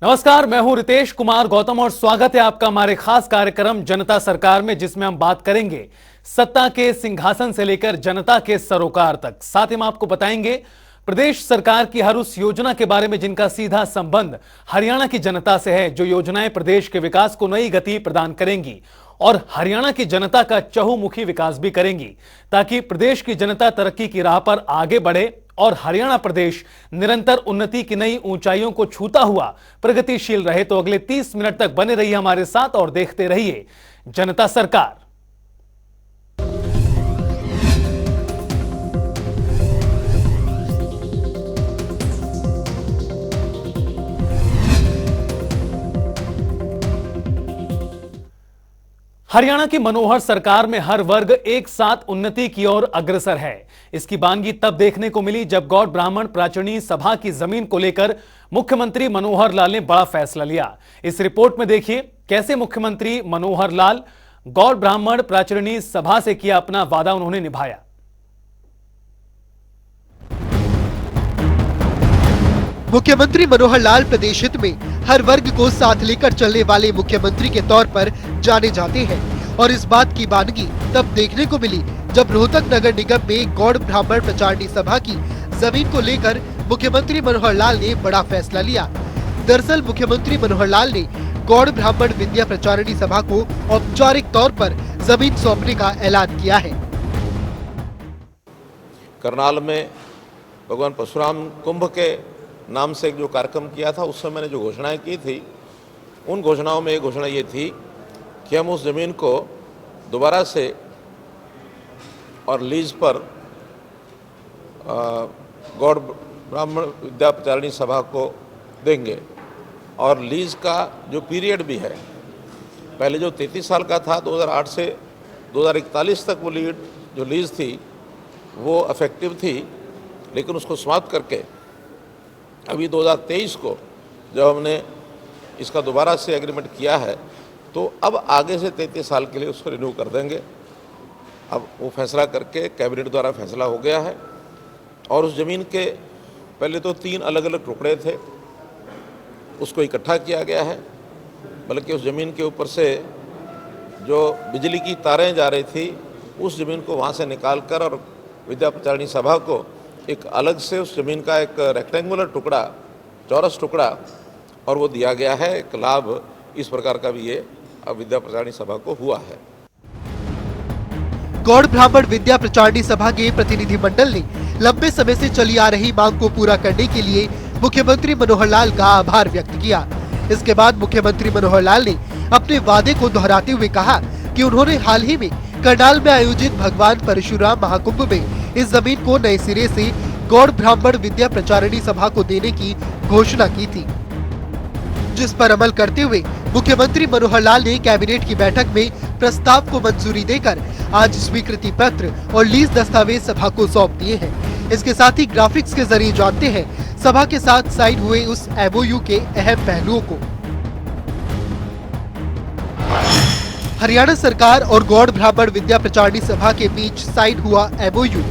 नमस्कार, मैं हूं रितेश कुमार गौतम और स्वागत है आपका हमारे खास कार्यक्रम जनता सरकार में, जिसमें हम बात करेंगे सत्ता के सिंहासन से लेकर जनता के सरोकार तक। साथ ही हम आपको बताएंगे प्रदेश सरकार की हर उस योजना के बारे में जिनका सीधा संबंध हरियाणा की जनता से है, जो योजनाएं प्रदेश के विकास को नई गति प्रदान करेंगी और हरियाणा की जनता का चहुमुखी विकास भी करेंगी, ताकि प्रदेश की जनता तरक्की की राह पर आगे बढ़े और हरियाणा प्रदेश निरंतर उन्नति की नई ऊंचाइयों को छूता हुआ प्रगतिशील रहे। तो अगले 30 मिनट तक बने रहिए हमारे साथ और देखते रहिए जनता सरकार। हरियाणा की मनोहर सरकार में हर वर्ग एक साथ उन्नति की ओर अग्रसर है। इसकी बानगी तब देखने को मिली जब गौड़ ब्राह्मण प्राचीणी सभा की जमीन को लेकर मुख्यमंत्री मनोहर लाल ने बड़ा फैसला लिया। इस रिपोर्ट में देखिए कैसे मुख्यमंत्री मनोहर लाल गौड़ ब्राह्मण प्राचीणी सभा से किया अपना वादा उन्होंने निभाया। मुख्यमंत्री मनोहर लाल प्रदेश हित में हर वर्ग को साथ लेकर चलने वाले मुख्यमंत्री के तौर पर जाने जाते हैं और इस बात की बानगी तब देखने को मिली जब रोहतक नगर निगम में गौड़ ब्राह्मण प्रचारणी सभा की जमीन को लेकर मुख्यमंत्री मनोहर लाल ने बड़ा फैसला लिया। दरअसल मुख्यमंत्री मनोहर लाल ने गौड़ ब्राह्मण विद्या प्रचारणी सभा को औपचारिक तौर पर जमीन सौंपने का ऐलान किया है। करनाल में भगवान परशुराम कुंभ के नाम से जो कार्यक्रम किया था, उस समय मैंने जो घोषणाएं की थी, उन घोषणाओं में एक घोषणा ये थी कि हम उस ज़मीन को दोबारा से और लीज पर गौड़ ब्राह्मण विद्या प्रचारणी सभा को देंगे और लीज का जो पीरियड भी है, पहले जो 33 साल का था 2008 से 2041 तक वो लीज थी वो अफेक्टिव थी, लेकिन उसको समाप्त करके अभी 2023 को जब हमने इसका दोबारा से एग्रीमेंट किया है, तो अब आगे से 33 साल के लिए उसको रिन्यू कर देंगे। अब वो फैसला करके कैबिनेट द्वारा फैसला हो गया है और उस ज़मीन के पहले तो 3 अलग अलग टुकड़े थे, उसको इकट्ठा किया गया है। बल्कि उस ज़मीन के ऊपर से जो बिजली की तारें जा रही थी, उस ज़मीन को वहाँ से निकाल कर और विद्या प्रचारणी सभा को एक अलग से उस ज़मीन का एक रेक्टेंगुलर टुकड़ा, चौरस टुकड़ा, और वो दिया गया है। एक लाभ इस प्रकार का भी ये विद्या प्रचारणी सभा को हुआ है। गौड़ ब्राह्मण विद्या प्रचारणी सभा के प्रतिनिधि मंडल ने लंबे समय से चली आ रही मांग को पूरा करने के लिए मुख्यमंत्री मनोहर लाल का आभार व्यक्त किया। इसके बाद मुख्यमंत्री मनोहर लाल ने अपने वादे को दोहराते हुए कहा कि उन्होंने हाल ही में करनाल में आयोजित भगवान परशुराम महाकुंभ में इस जमीन को नए सिरे से गौड़ ब्राह्मण विद्या प्रचारणी सभा को देने की घोषणा की थी, जिस पर अमल करते हुए मुख्यमंत्री मनोहर लाल ने कैबिनेट की बैठक में प्रस्ताव को मंजूरी देकर आज स्वीकृति पत्र और लीज दस्तावेज सभा को सौंप दिए हैं। इसके साथ ही ग्राफिक्स के जरिए जानते हैं सभा के साथ साइन हुए उस एमओयू के अहम पहलुओं को। हरियाणा सरकार और गौड़ ब्राह्मण विद्या प्रचारणी सभा के बीच साइन हुआ एमओयू।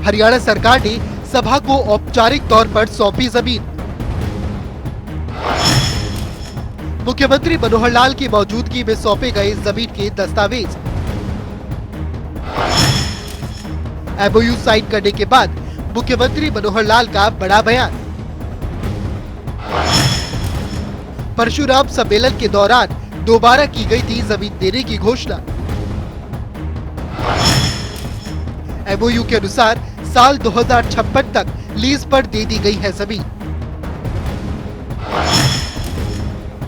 हरियाणा सरकार ने सभा को औपचारिक तौर पर सौंपी जमीन। मुख्यमंत्री मनोहर लाल की मौजूदगी में सौंपे गए जमीन के दस्तावेज। एमओयू साइन करने के बाद मुख्यमंत्री मनोहर लाल का बड़ा बयान। परशुराम सम्मेलन के दौरान दोबारा की गई थी जमीन देने की घोषणा। एमओयू के अनुसार साल 2056 तक लीज पर दे दी गई है जमीन।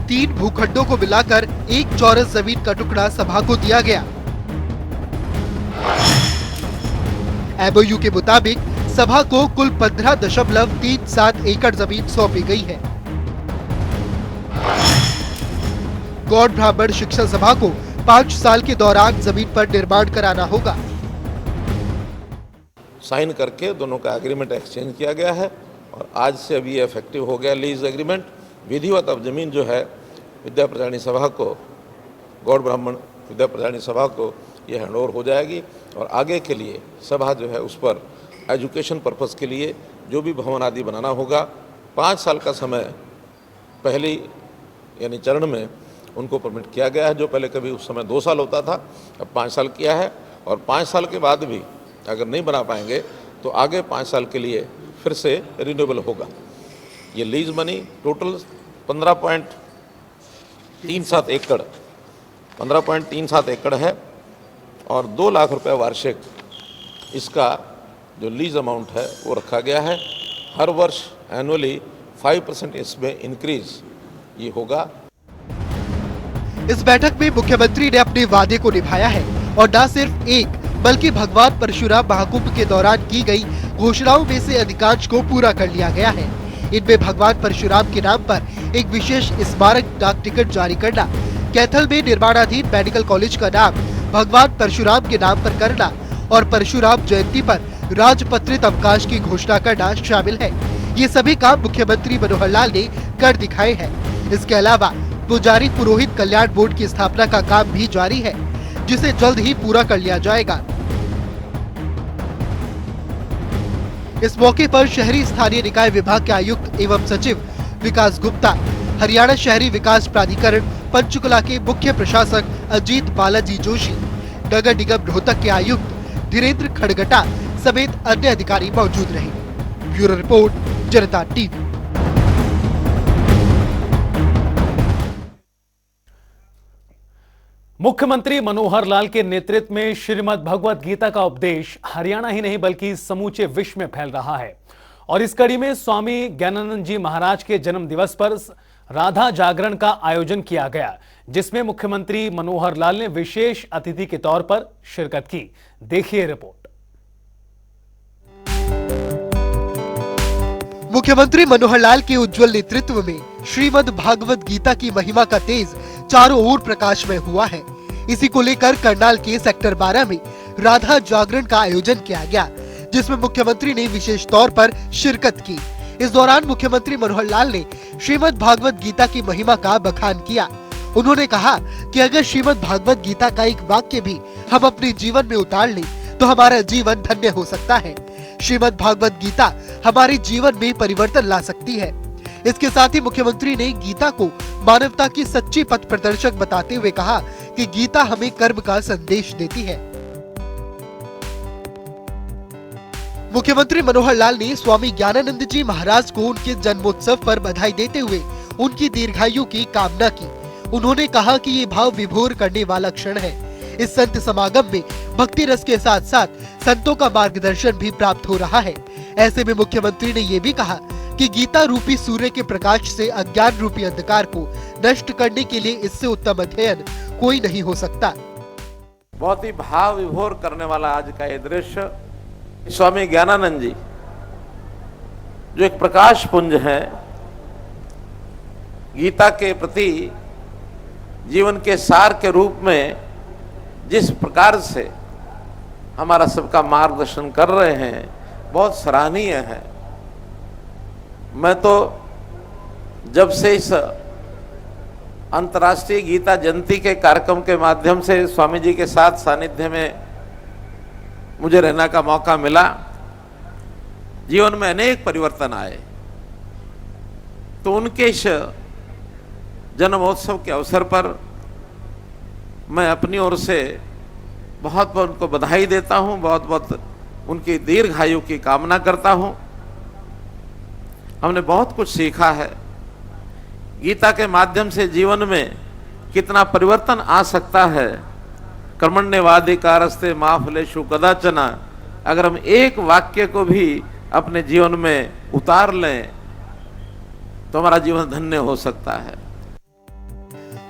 3 भूखंडों को मिलाकर एक चौरस जमीन का टुकड़ा सभा को दिया गया। एमओयू के मुताबिक सभा को कुल 15.37 एकड़ जमीन सौंपी गई है। गौड़ ब्राह्मण शिक्षा सभा को 5 साल के दौरान जमीन पर निर्माण कराना होगा। साइन करके दोनों का एग्रीमेंट एक्सचेंज किया गया है और आज से अभी ये इफेक्टिव हो गया लीज एग्रीमेंट। विधिवत अब जमीन जो है विद्या प्रचारणी सभा को, गौड़ ब्राह्मण विद्या प्रचारणी सभा को ये हैंडओवर हो जाएगी और आगे के लिए सभा जो है उस पर एजुकेशन पर्पस के लिए जो भी भवन आदि बनाना होगा 5 साल का समय पहली यानी चरण में उनको परमिट किया गया है, जो पहले कभी उस समय 2 साल होता था, अब 5 साल किया है। और 5 साल के बाद भी अगर नहीं बना पाएंगे तो आगे 5 साल के लिए फिर से रिन्यूएबल होगा। ये लीज मनी टोटल 15.37 एकड़ है और 2 लाख रुपए वार्षिक इसका जो लीज अमाउंट है वो रखा गया है। हर वर्ष एनुअली 5% इसमें इंक्रीज ये होगा। इस बैठक में मुख्यमंत्री ने अपने वादे को निभाया है और न सिर्फ एक बल्कि भगवान परशुराम महाकुंभ के दौरान की गई घोषणाओं में से अधिकांश को पूरा कर लिया गया है। इनमें भगवान परशुराम के नाम पर एक विशेष स्मारक डाक टिकट जारी करना, कैथल में निर्माणाधीन मेडिकल कॉलेज का नाम भगवान परशुराम के नाम पर करना और परशुराम जयंती पर राजपत्रित अवकाश की घोषणा करना शामिल है। ये सभी काम मुख्यमंत्री मनोहर लाल ने कर दिखाए हैं। इसके अलावा पुजारी पुरोहित कल्याण बोर्ड की स्थापना का काम भी जारी है, जिसे जल्द ही पूरा कर लिया जाएगा। इस मौके पर शहरी स्थानीय निकाय विभाग के आयुक्त एवं सचिव विकास गुप्ता, हरियाणा शहरी विकास प्राधिकरण पंचकुला के मुख्य प्रशासक अजीत बालाजी जोशी, नगर निगम रोहतक के आयुक्त धीरेन्द्र खड़गटा समेत अन्य अधिकारी मौजूद रहे। ब्यूरो रिपोर्ट, जनता टीवी। मुख्यमंत्री मनोहर लाल के नेतृत्व में श्रीमद् भगवत गीता का उपदेश हरियाणा ही नहीं बल्कि समूचे विश्व में फैल रहा है और इस कड़ी में स्वामी ज्ञानानंद जी महाराज के जन्म दिवस पर राधा जागरण का आयोजन किया गया, जिसमें मुख्यमंत्री मनोहर लाल ने विशेष अतिथि के तौर पर शिरकत की। देखिए रिपोर्ट। मुख्यमंत्री मनोहर लाल के उज्जवल नेतृत्व में श्रीमद् भागवत गीता की महिमा का तेज चारों ओर प्रकाश में हुआ है। इसी को लेकर करनाल के सेक्टर 12 में राधा जागरण का आयोजन किया गया, जिसमें मुख्यमंत्री ने विशेष तौर पर शिरकत की। इस दौरान मुख्यमंत्री मनोहर लाल ने श्रीमद् भागवत गीता की महिमा का बखान किया। उन्होंने कहा कि अगर श्रीमद् भागवत गीता का एक वाक्य भी हम अपने जीवन में उतार लें तो हमारा जीवन धन्य हो सकता है। श्रीमद् भागवत गीता हमारे जीवन में परिवर्तन ला सकती है। इसके साथ ही मुख्यमंत्री ने गीता को मानवता की सच्ची पथ प्रदर्शक बताते हुए कहा कि गीता हमें कर्म का संदेश देती है। मुख्यमंत्री मनोहर लाल ने स्वामी ज्ञानानंद जी महाराज को उनके जन्मोत्सव पर बधाई देते हुए उनकी दीर्घायु की कामना की। उन्होंने कहा कि ये भाव विभोर करने वाला क्षण है। इस संत समागम में भक्ति रस के साथ साथ संतों का मार्गदर्शन भी प्राप्त हो रहा है। ऐसे में मुख्यमंत्री ने ये भी कहा कि गीता रूपी सूर्य के प्रकाश से अज्ञान रूपी अंधकार को नष्ट करने के लिए इससे उत्तम अध्ययन कोई नहीं हो सकता। बहुत ही भाव विभोर करने वाला आज का ये दृश्य, स्वामी ज्ञानानंद जी जो एक प्रकाश पुंज है, गीता के प्रति जीवन के सार के रूप में जिस प्रकार से हमारा सबका मार्गदर्शन कर रहे हैं, बहुत सराहनीय है। मैं तो जब से इस अंतर्राष्ट्रीय गीता जयंती के कार्यक्रम के माध्यम से स्वामी जी के साथ सानिध्य में मुझे रहने का मौका मिला, जीवन में अनेक परिवर्तन आए। तो उनके इस जन्मोत्सव के अवसर पर मैं अपनी ओर से बहुत बहुत उनको बधाई देता हूं, बहुत बहुत उनकी दीर्घायु की कामना करता हूं। हमने बहुत कुछ सीखा है। गीता के माध्यम से जीवन में कितना परिवर्तन आ सकता है। कर्मण्येवाधिकारस्ते मा फलेषु कदाचन, अगर हम एक वाक्य को भी अपने जीवन में उतार लें तो हमारा जीवन धन्य हो सकता है।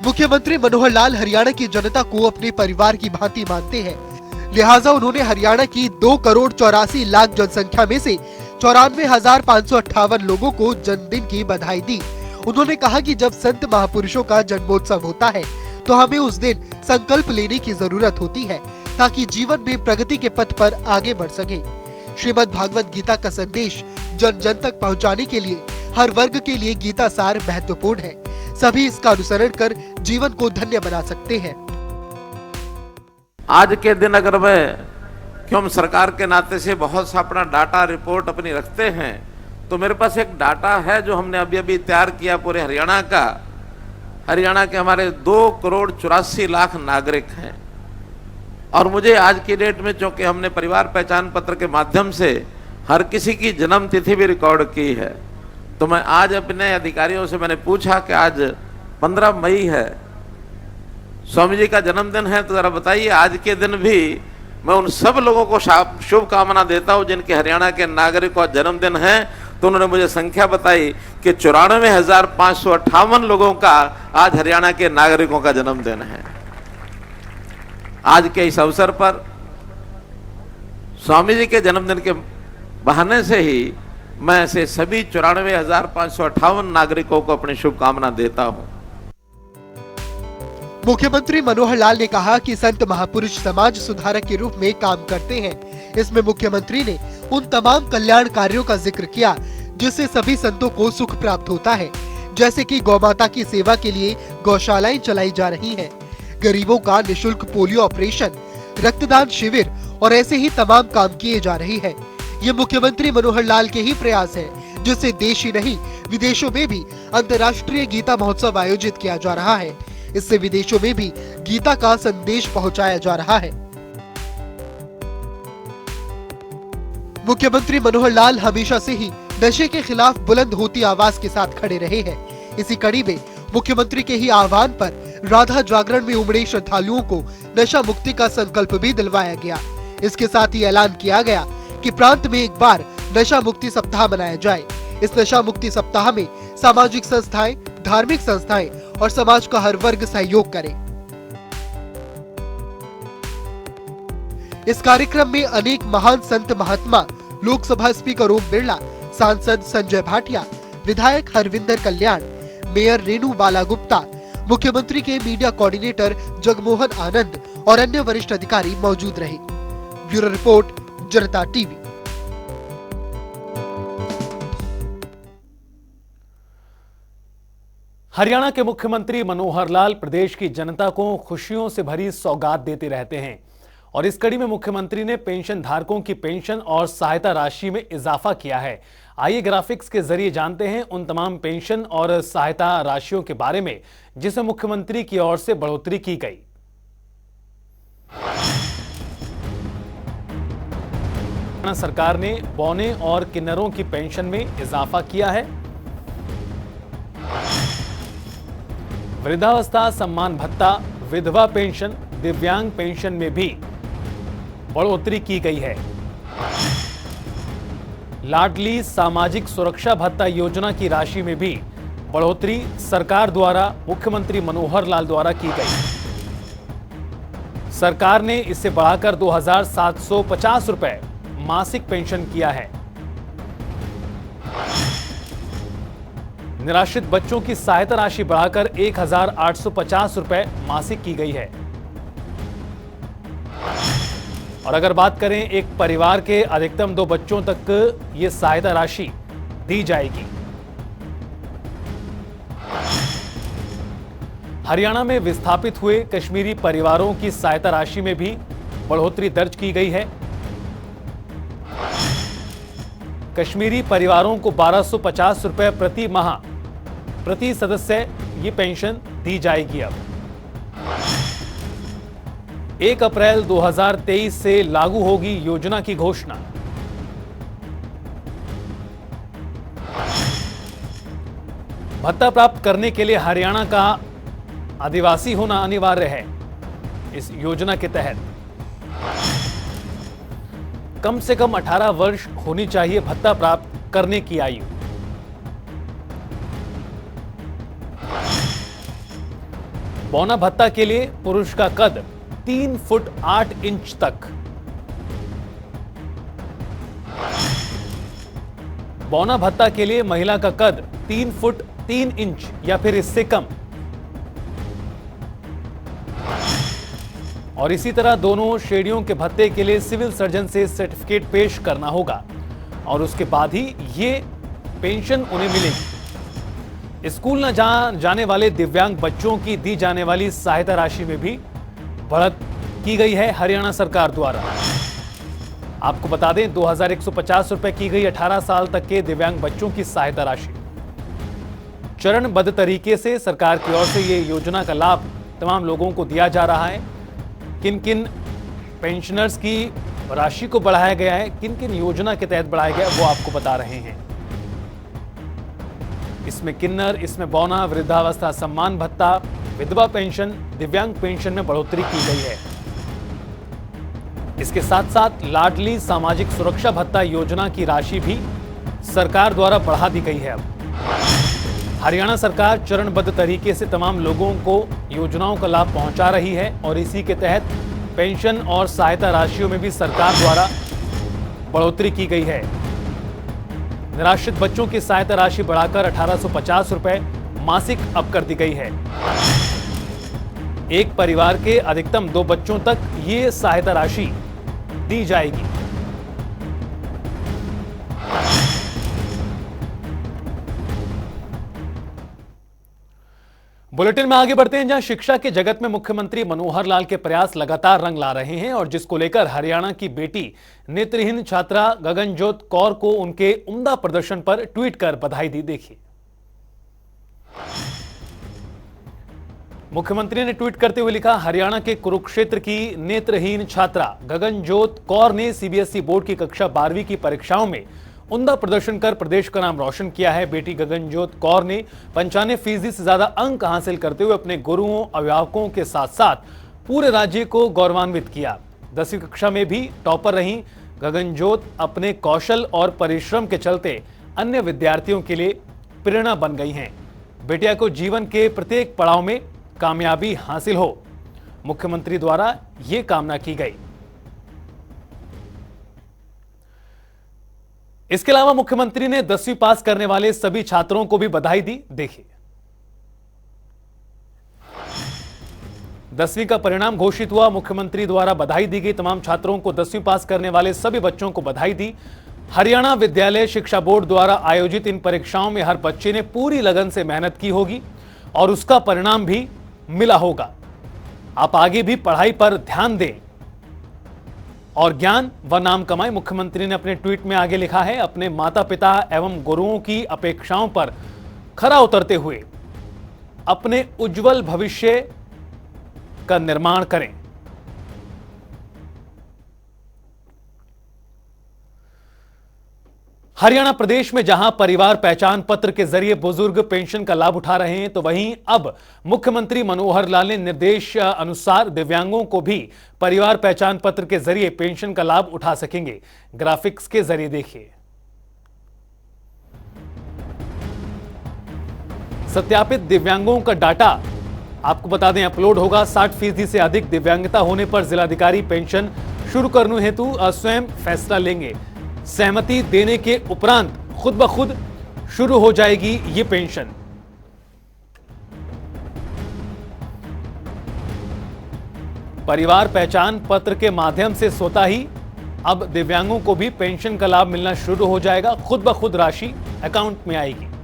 मुख्यमंत्री मनोहर लाल हरियाणा की जनता को अपने परिवार की भांति मानते हैं, लिहाजा उन्होंने हरियाणा की 2,84,00,000 जनसंख्या में से 94,558 लोगों को जन्मदिन की बधाई दी। उन्होंने कहा कि जब संत महापुरुषों का जन्मोत्सव होता है तो हमें उस दिन संकल्प लेने की जरूरत होती है ताकि जीवन में प्रगति के पथ पर आगे बढ़ सके। श्रीमद् भागवत गीता का संदेश जन जन तक पहुंचाने के लिए हर वर्ग के लिए गीता सार महत्वपूर्ण है। सभी इसका अनुसरण कर जीवन को धन्य बना सकते हैं। आज के दिन अगर मैं क्यों हम सरकार के नाते से बहुत सा अपना डाटा रिपोर्ट अपनी रखते हैं, तो मेरे पास एक डाटा है जो हमने अभी अभी तैयार किया पूरे हरियाणा का। हरियाणा के हमारे 2,84,00,000 नागरिक हैं, और मुझे आज की डेट में, चूंकि हमने परिवार पहचान पत्र के माध्यम से हर किसी की जन्म तिथि भी रिकॉर्ड की है, तो मैं आज अपने अधिकारियों से मैंने पूछा कि आज 15 मई है, स्वामी जी का जन्मदिन है, तो जरा बताइए आज के दिन भी मैं उन सब लोगों को शुभकामना देता हूं जिनके हरियाणा के नागरिकों का जन्मदिन है। तो उन्होंने मुझे संख्या बताई कि 94,558 लोगों का आज हरियाणा के नागरिकों का जन्मदिन है। आज के इस अवसर पर स्वामी जी के जन्मदिन के बहाने से ही मैं ऐसे सभी 94,558 नागरिकों को अपनी शुभकामना देता हूं। मुख्यमंत्री मनोहर लाल ने कहा कि संत महापुरुष समाज सुधारक के रूप में काम करते हैं। इसमें मुख्यमंत्री ने उन तमाम कल्याण कार्यों का जिक्र किया जिससे सभी संतों को सुख प्राप्त होता है, जैसे कि गौमाता की सेवा के लिए गौशालाएं चलाई जा रही हैं, गरीबों का निशुल्क पोलियो ऑपरेशन, रक्तदान शिविर और ऐसे ही तमाम काम किए जा रहे हैं। ये मुख्यमंत्री मनोहर लाल के ही प्रयास है, जिससे देश ही नहीं विदेशों में भी अंतर्राष्ट्रीय गीता महोत्सव आयोजित किया जा रहा है। इससे विदेशों में भी गीता का संदेश पहुंचाया जा रहा है। मुख्यमंत्री मनोहर लाल हमेशा से ही नशे के खिलाफ बुलंद होती आवाज के साथ खड़े रहे हैं। इसी कड़ी में मुख्यमंत्री के ही आह्वान पर राधा जागरण में उमड़े श्रद्धालुओं को नशा मुक्ति का संकल्प भी दिलवाया गया। इसके साथ ही ऐलान किया गया कि प्रांत में एक बार नशा मुक्ति सप्ताह मनाया जाए। इस नशा मुक्ति सप्ताह में सामाजिक संस्थाएं, धार्मिक संस्थाएं और समाज का हर वर्ग सहयोग करे। इस कार्यक्रम में अनेक महान संत महात्मा, लोकसभा स्पीकर ओम बिरला, सांसद संजय भाटिया, विधायक हरविंदर कल्याण, मेयर रेणु बाला गुप्ता, मुख्यमंत्री के मीडिया कोऑर्डिनेटर जगमोहन आनंद और अन्य वरिष्ठ अधिकारी मौजूद रहे। ब्यूरो रिपोर्ट, जनता टीवी। हरियाणा के मुख्यमंत्री मनोहर लाल प्रदेश की जनता को खुशियों से भरी सौगात देते रहते हैं, और इस कड़ी में मुख्यमंत्री ने पेंशन धारकों की पेंशन और सहायता राशि में इजाफा किया है। आइए ग्राफिक्स के जरिए जानते हैं उन तमाम पेंशन और सहायता राशियों के बारे में जिसमें मुख्यमंत्री की ओर से बढ़ोतरी की गई। हरियाणा सरकार ने बौने और किन्नरों की पेंशन में इजाफा किया है। वृद्धावस्था सम्मान भत्ता, विधवा पेंशन, दिव्यांग पेंशन में भी बढ़ोतरी की गई है। लाडली सामाजिक सुरक्षा भत्ता योजना की राशि में भी बढ़ोतरी सरकार द्वारा, मुख्यमंत्री मनोहर लाल द्वारा की गई। सरकार ने इसे बढ़ाकर 2,750 रुपए मासिक पेंशन किया है। निराश्रित बच्चों की सहायता राशि बढ़ाकर 1,850 रुपए मासिक की गई है। और अगर बात करें एक परिवार के अधिकतम 2 बच्चों तक ये सहायता राशि दी जाएगी। हरियाणा में विस्थापित हुए कश्मीरी परिवारों की सहायता राशि में भी बढ़ोतरी दर्ज की गई है। कश्मीरी परिवारों को 1,250 रुपए प्रति माह प्रति सदस्य ये पेंशन दी जाएगी। अब 1 अप्रैल 2023 से लागू होगी योजना की घोषणा। भत्ता प्राप्त करने के लिए हरियाणा का आदिवासी होना अनिवार्य है। इस योजना के तहत कम से कम 18 वर्ष होनी चाहिए भत्ता प्राप्त करने की आयु। बौना भत्ता के लिए पुरुष का कद 3 फुट 8 इंच तक, बौना भत्ता के लिए महिला का कद 3 फुट 3 इंच या फिर इससे कम, और इसी तरह दोनों श्रेणियों के भत्ते के लिए सिविल सर्जन से सर्टिफिकेट पेश करना होगा और उसके बाद ही ये पेंशन उन्हें मिलेगी। स्कूल न जाने वाले दिव्यांग बच्चों की दी जाने वाली सहायता राशि में भी बढ़त की गई है हरियाणा सरकार द्वारा। आपको बता दें 2150 रुपए की गई 18 साल तक के दिव्यांग बच्चों की सहायता राशि। चरणबद्ध तरीके से सरकार की ओर से ये योजना का लाभ तमाम लोगों को दिया जा रहा है। किन किन पेंशनर्स की राशि को बढ़ाया गया है, किन किन योजना के तहत बढ़ाया गया वो आपको बता रहे हैं। इसमें किन्नर, इसमें बौना, वृद्धावस्था सम्मान भत्ता, विधवा पेंशन, दिव्यांग पेंशन में बढ़ोतरी की गई है। इसके साथ साथ लाडली सामाजिक सुरक्षा भत्ता योजना की राशि भी सरकार द्वारा बढ़ा दी गई है। अब हरियाणा सरकार चरणबद्ध तरीके से तमाम लोगों को योजनाओं का लाभ पहुंचा रही है और इसी के तहत पेंशन और सहायता राशियों में भी सरकार द्वारा बढ़ोतरी की गई है। निराश्रित बच्चों की सहायता राशि बढ़ाकर 1850 रुपए मासिक अब कर दी गई है। एक परिवार के अधिकतम 2 बच्चों तक ये सहायता राशि दी जाएगी। बुलेटिन में आगे बढ़ते हैं, जहां शिक्षा के जगत में मुख्यमंत्री मनोहर लाल के प्रयास लगातार रंग ला रहे हैं और जिसको लेकर हरियाणा की बेटी नेत्रहीन छात्रा गगनजोत कौर को उनके उम्दा प्रदर्शन पर ट्वीट कर बधाई दी। देखिए, मुख्यमंत्री ने ट्वीट करते हुए लिखा, हरियाणा के कुरुक्षेत्र की नेत्रहीन छात्रा गगनजोत कौर ने सीबीएसई बोर्ड की कक्षा 12वीं की परीक्षाओं में उम्दा प्रदर्शन कर प्रदेश का नाम रोशन किया है। बेटी गगनजोत कौर ने 95% से ज्यादा अंक हासिल करते हुए अपने गुरुओं, अभिभावकों के साथ साथ पूरे राज्य को गौरवान्वित किया। 10वीं कक्षा में भी टॉपर रहीं गगनजोत अपने कौशल और परिश्रम के चलते अन्य विद्यार्थियों के लिए प्रेरणा बन गई हैं। बेटिया को जीवन के प्रत्येक पड़ाव में कामयाबी हासिल हो, मुख्यमंत्री द्वारा यह कामना की गई। इसके अलावा मुख्यमंत्री ने 10वीं पास करने वाले सभी छात्रों को भी बधाई दी। देखिए, 10वीं का परिणाम घोषित हुआ, मुख्यमंत्री द्वारा बधाई दी गई। तमाम छात्रों को 10वीं पास करने वाले सभी बच्चों को बधाई दी। हरियाणा विद्यालय शिक्षा बोर्ड द्वारा आयोजित इन परीक्षाओं में हर बच्चे ने पूरी लगन से मेहनत की होगी और उसका परिणाम भी मिला होगा। आप आगे भी पढ़ाई पर ध्यान दें और ज्ञान व नाम कमाएं। मुख्यमंत्री ने अपने ट्वीट में आगे लिखा है, अपने माता पिता एवं गुरुओं की अपेक्षाओं पर खरा उतरते हुए अपने उज्जवल भविष्य का निर्माण करें। हरियाणा प्रदेश में जहां परिवार पहचान पत्र के जरिए बुजुर्ग पेंशन का लाभ उठा रहे हैं, तो वहीं अब मुख्यमंत्री मनोहर लाल ने निर्देश अनुसार दिव्यांगों को भी परिवार पहचान पत्र के जरिए पेंशन का लाभ उठा सकेंगे। ग्राफिक्स के जरिए देखिए, सत्यापित दिव्यांगों का डाटा आपको बता दें अपलोड होगा। 60% से अधिक दिव्यांगता होने पर जिलाधिकारी पेंशन शुरू करने हेतु स्वयं फैसला लेंगे। सहमति देने के उपरांत खुद ब खुद शुरू हो जाएगी ये पेंशन। परिवार पहचान पत्र के माध्यम से स्वतः ही अब दिव्यांगों को भी पेंशन का लाभ मिलना शुरू हो जाएगा। खुद ब खुद राशि अकाउंट में आएगी।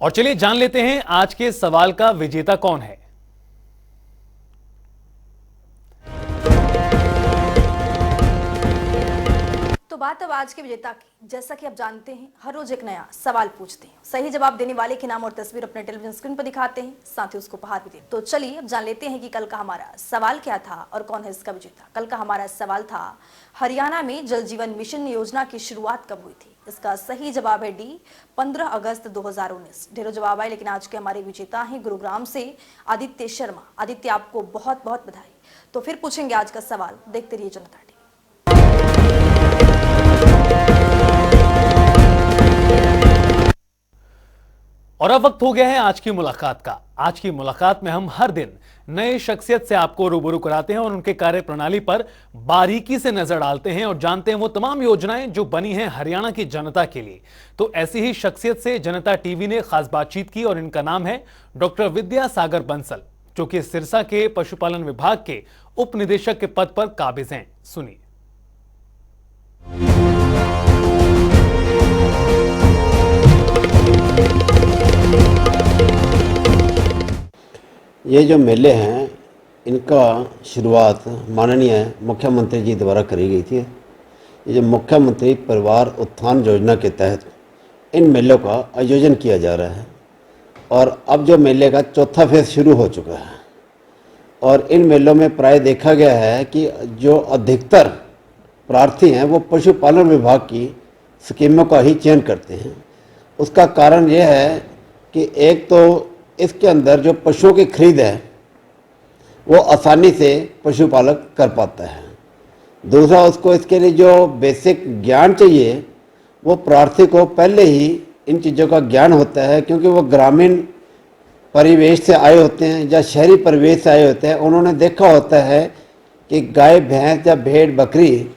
और चलिए जान लेते हैं आज के सवाल का विजेता कौन है। तो बात अब आज के विजेता की। जैसा कि आप जानते हैं, हर रोज एक नया सवाल पूछते हैं, सही जवाब देने वाले के नाम और तस्वीर अपने टेलीविजन स्क्रीन पर दिखाते हैं, साथ ही उसको उपहार भी देते हैं। तो चलिए अब जान लेते हैं कि कल का हमारा सवाल क्या था और कौन है इसका विजेता। कल का हमारा सवाल था, हरियाणा में जल जीवन मिशन योजना की शुरुआत कब हुई थी? इसका सही जवाब है डी, 15 अगस्त 2019। ढेरों जवाब आए, लेकिन आज के हमारे विजेता हैं गुरुग्राम से आदित्य शर्मा। आदित्य, आपको बहुत बहुत बधाई। तो फिर पूछेंगे आज का सवाल, देखते रहिए जनता टीवी। और अब वक्त हो गया है आज की मुलाकात का। आज की मुलाकात में हम हर दिन नए शख्सियत से आपको रूबरू कराते हैं और उनके कार्य प्रणाली पर बारीकी से नजर डालते हैं और जानते हैं वो तमाम योजनाएं जो बनी हैं हरियाणा की जनता के लिए। तो ऐसी ही शख्सियत से जनता टीवी ने खास बातचीत की और इनका नाम है डॉक्टर विद्यासागर बंसल, जो कि सिरसा के पशुपालन विभाग के उप निदेशक के पद पर काबिज हैं। सुनिए। ये जो मेले हैं इनका शुरुआत माननीय मुख्यमंत्री जी द्वारा करी गई थी। ये जो मुख्यमंत्री परिवार उत्थान योजना के तहत इन मेलों का आयोजन किया जा रहा है और अब जो मेले का चौथा फेज शुरू हो चुका है और इन मेलों में प्राय देखा गया है कि जो अधिकतर प्रार्थी हैं वो पशुपालन विभाग की स्कीमों का ही चयन करते हैं। उसका कारण यह है कि एक तो इसके अंदर जो पशुओं की खरीद है वो आसानी से पशुपालक कर पाता है। दूसरा, उसको इसके लिए जो बेसिक ज्ञान चाहिए वो प्रार्थी को पहले ही इन चीज़ों का ज्ञान होता है, क्योंकि वो ग्रामीण परिवेश से आए होते हैं या शहरी परिवेश से आए होते हैं। उन्होंने देखा होता है कि गाय भैंस या भेड़ बकरी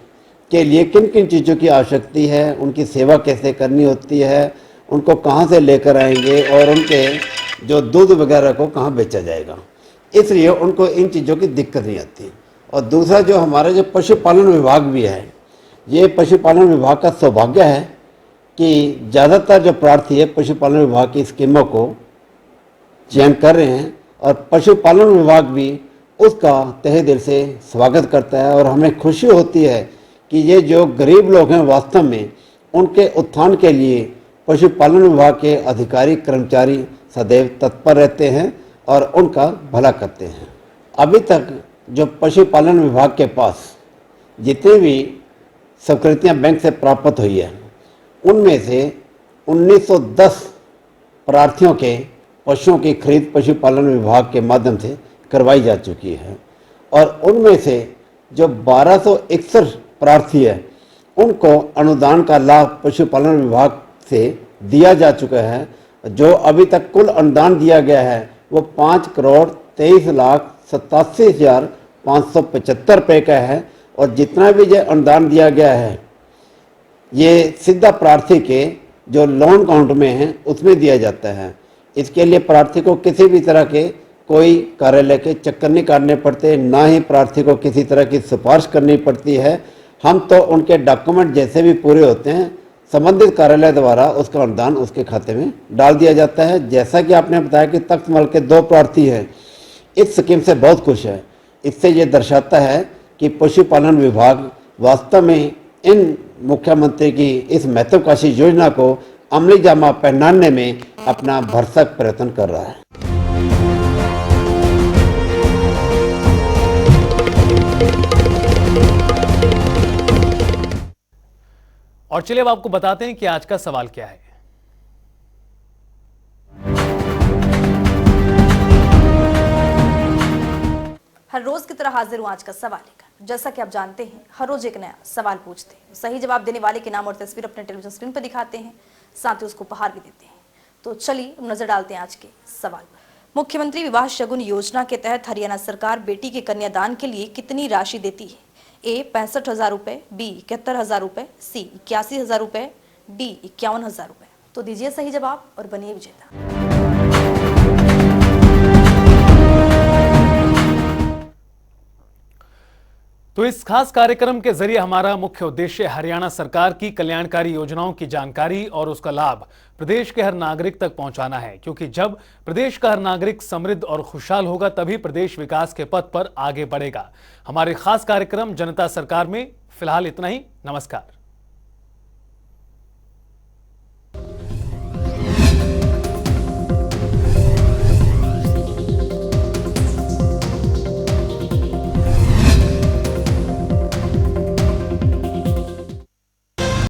के लिए किन किन चीज़ों की आवश्यकता है, उनकी सेवा कैसे करनी होती है, उनको कहाँ से लेकर आएंगे और उनके जो दूध वगैरह को कहाँ बेचा जाएगा, इसलिए उनको इन चीज़ों की दिक्कत नहीं आती। और दूसरा, जो हमारा जो पशुपालन विभाग भी है, ये पशुपालन विभाग का सौभाग्य है कि ज़्यादातर जो प्रार्थी है पशुपालन विभाग की स्कीमों को चयन कर रहे हैं और पशुपालन विभाग भी उसका तहे दिल से स्वागत करता है। और हमें खुशी होती है कि ये जो गरीब लोग हैं वास्तव में उनके उत्थान के लिए पशुपालन विभाग के अधिकारी कर्मचारी सदैव तत्पर रहते हैं और उनका भला करते हैं। अभी तक जो पशुपालन विभाग के पास जितनी भी स्वीकृतियाँ बैंक से प्राप्त हुई है उनमें से 1910 प्रार्थियों के पशुओं की खरीद पशुपालन विभाग के माध्यम से करवाई जा चुकी है और उनमें से जो 1261 प्रार्थी है उनको अनुदान का लाभ पशुपालन विभाग से दिया जा चुका है। जो अभी तक कुल अनुदान दिया गया है वो 5,23,87,575 रुपये का है और जितना भी जो अनुदान दिया गया है ये सीधा प्रार्थी के जो लोन अकाउंट में है उसमें दिया जाता है। इसके लिए प्रार्थी को किसी भी तरह के कोई कार्यालय के चक्कर नहीं काटने पड़ते, ना ही प्रार्थी को किसी तरह की सिफारिश करनी पड़ती है। हम तो उनके डॉक्यूमेंट जैसे भी पूरे होते हैं संबंधित कार्यालय द्वारा उसका अनुदान उसके खाते में डाल दिया जाता है। जैसा कि आपने बताया कि तख्तमल के 2 प्रार्थी हैं, इस स्कीम से बहुत खुश है। इससे ये दर्शाता है कि पशुपालन विभाग वास्तव में इन मुख्यमंत्री की इस महत्वाकांक्षी योजना को अमली जामा पहनाने में अपना भरसक प्रयत्न कर रहा है। और चलिए अब आपको बताते हैं कि आज का सवाल क्या है। हर रोज की तरह हाजिर हूं आज का सवाल लेकर। जैसा कि आप जानते हैं हर रोज एक नया सवाल पूछते हैं, सही जवाब देने वाले के नाम और तस्वीर अपने टेलीविजन स्क्रीन पर दिखाते हैं, साथ ही उसको उपहार भी देते हैं। तो चलिए नजर डालते हैं आज के सवाल पर। मुख्यमंत्री विवाह शगुन योजना के तहत हरियाणा सरकार बेटी के कन्यादान के लिए कितनी राशि देती है? ए 65,000 रुपए, बी 71,000 रुपए, सी 81,000 रुपए, डी 51,000 रुपए। तो दीजिए सही जवाब और बनिए विजेता। तो इस खास कार्यक्रम के जरिए हमारा मुख्य उद्देश्य हरियाणा सरकार की कल्याणकारी योजनाओं की जानकारी और उसका लाभ प्रदेश के हर नागरिक तक पहुंचाना है, क्योंकि जब प्रदेश का हर नागरिक समृद्ध और खुशहाल होगा तभी प्रदेश विकास के पथ पर आगे बढ़ेगा। हमारे खास कार्यक्रम जनता सरकार में फिलहाल इतना ही। नमस्कार।